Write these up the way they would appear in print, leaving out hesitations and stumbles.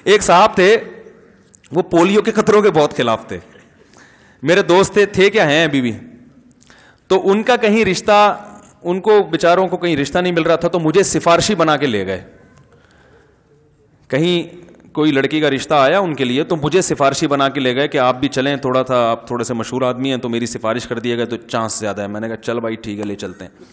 ایک صاحب تھے, وہ پولیو کے خطروں کے بہت خلاف تھے. میرے دوست تھے کیا ہیں ابھی بھی. تو ان کا کہیں رشتہ, ان کو بیچاروں کو کہیں رشتہ نہیں مل رہا تھا, تو مجھے سفارشی بنا کے لے گئے. کہیں کوئی لڑکی کا رشتہ آیا ان کے لیے, تو مجھے سفارشی بنا کے لے گئے کہ آپ بھی چلیں, تھوڑا تھا آپ تھوڑے سے مشہور آدمی ہیں تو میری سفارش کر دیے گئے تو چانس زیادہ ہے. میں نے کہا چل بھائی ٹھیک ہے لے چلتے ہیں.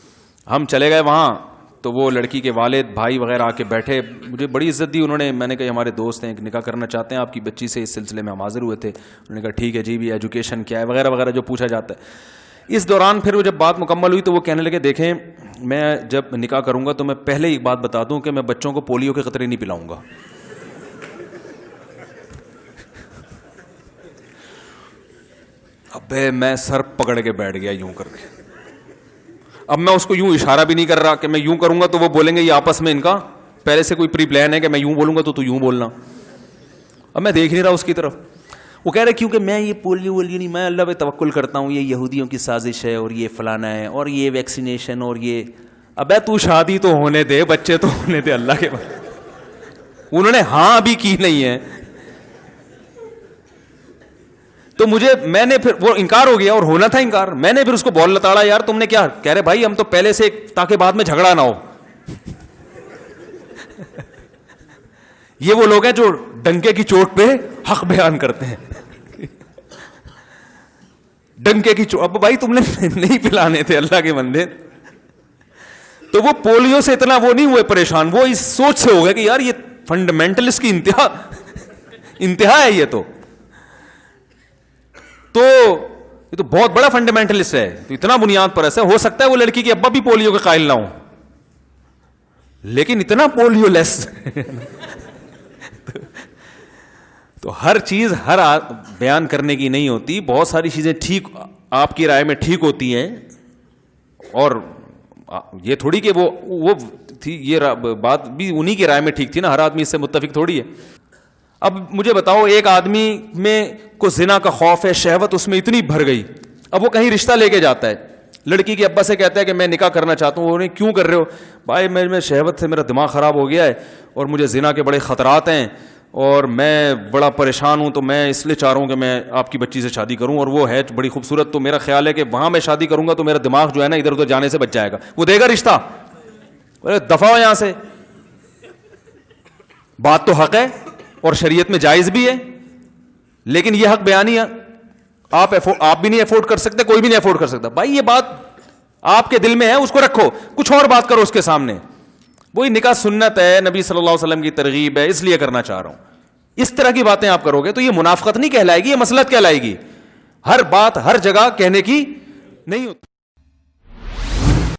ہم چلے گئے وہاں, تو وہ لڑکی کے والد بھائی وغیرہ آ کے بیٹھے, مجھے بڑی عزت دی انہوں نے. میں نے کہا ہمارے دوست ہیں, نکاح کرنا چاہتے ہیں آپ کی بچی سے, اس سلسلے میں ہم حاضر ہوئے تھے. انہوں نے کہا ٹھیک ہے جی, بھی ایجوکیشن کیا ہے وغیرہ وغیرہ جو پوچھا جاتا ہے. اس دوران پھر وہ جب بات مکمل ہوئی تو وہ کہنے لگے دیکھیں میں جب نکاح کروں گا تو میں پہلے ایک بات بتا دوں کہ میں بچوں کو پولیو کے قطرے نہیں پلاؤں گا. ابے میں سر پکڑ کے بیٹھ گیا یوں کر کے. اب میں اس کو یوں اشارہ بھی نہیں کر رہا کہ میں یوں کروں گا تو وہ بولیں گے یہ آپس میں ان کا پہلے سے کوئی پری پلان ہے کہ میں یوں بولوں گا تو یوں بولنا. اب میں دیکھ نہیں رہا اس کی طرف. وہ کہہ رہے کیونکہ میں یہ پولیو وولیو نہیں, میں اللہ پہ توکل کرتا ہوں, یہ یہودیوں کی سازش ہے اور یہ فلانا ہے اور یہ ویکسینیشن اور یہ. ابے تو شادی تو ہونے دے, بچے تو ہونے دے اللہ کے بعد. انہوں نے ہاں ابھی کی نہیں ہے. تو میں نے پھر وہ انکار ہو گیا, اور ہونا تھا انکار. میں نے پھر اس کو بول لتاڑا, یار تم نے کیا. کہہ رہے بھائی ہم تو پہلے سے تاکہ بعد میں جھگڑا نہ ہو. یہ وہ لوگ ہیں جو ڈنکے کی چوٹ پہ حق بیان کرتے ہیں. ڈنکے کی چوٹ, اب بھائی تم نے نہیں پلانے تھے اللہ کے بندے. تو وہ پولیو سے اتنا وہ نہیں ہوئے پریشان, وہ اس سوچ سے ہو گئے کہ یار یہ فنڈامنٹلسٹ کی انتہا ہے. یہ تو بہت بڑا فنڈامنٹلسٹ ہے, تو اتنا بنیاد پر ایسا ہو سکتا ہے وہ لڑکی کے ابا بھی پولیو کے قائل نہ ہو, لیکن اتنا پولیو لیس. تو ہر چیز ہر بیان کرنے کی نہیں ہوتی. بہت ساری چیزیں ٹھیک آپ کی رائے میں ٹھیک ہوتی ہیں, اور یہ تھوڑی کہ وہ تھی, یہ بات بھی انہی کی رائے میں ٹھیک تھی نا, ہر آدمی اس سے متفق تھوڑی ہے. اب مجھے بتاؤ, ایک آدمی میں کو زنا کا خوف ہے, شہوت اس میں اتنی بھر گئی, اب وہ کہیں رشتہ لے کے جاتا ہے, لڑکی کے ابا سے کہتا ہے کہ میں نکاح کرنا چاہتا ہوں. انہیں کیوں کر رہے ہو؟ بھائی میں شہوت سے میرا دماغ خراب ہو گیا ہے, اور مجھے زنا کے بڑے خطرات ہیں, اور میں بڑا پریشان ہوں, تو میں اس لیے چاہ رہا ہوں کہ میں آپ کی بچی سے شادی کروں, اور وہ ہے بڑی خوبصورت, تو میرا خیال ہے کہ وہاں میں شادی کروں گا تو میرا دماغ جو ہے نا ادھر ادھر جانے سے بچ جائے گا. وہ دے گا رشتہ؟ دفع ہو یہاں سے. بات تو حق ہے اور شریعت میں جائز بھی ہے, لیکن یہ حق بیانی آپ بھی نہیں افورڈ کر سکتے, کوئی بھی نہیں افورڈ کر سکتا. بھائی یہ بات آپ کے دل میں ہے, اس کو رکھو, کچھ اور بات کرو اس کے سامنے. وہی نکاح سنت ہے, نبی صلی اللہ علیہ وسلم کی ترغیب ہے, اس لیے کرنا چاہ رہا ہوں. اس طرح کی باتیں آپ کرو گے تو یہ منافقت نہیں کہلائے گی, یہ مصلحت کہلائے گی. ہر بات ہر جگہ کہنے کی نہیں ہوتی.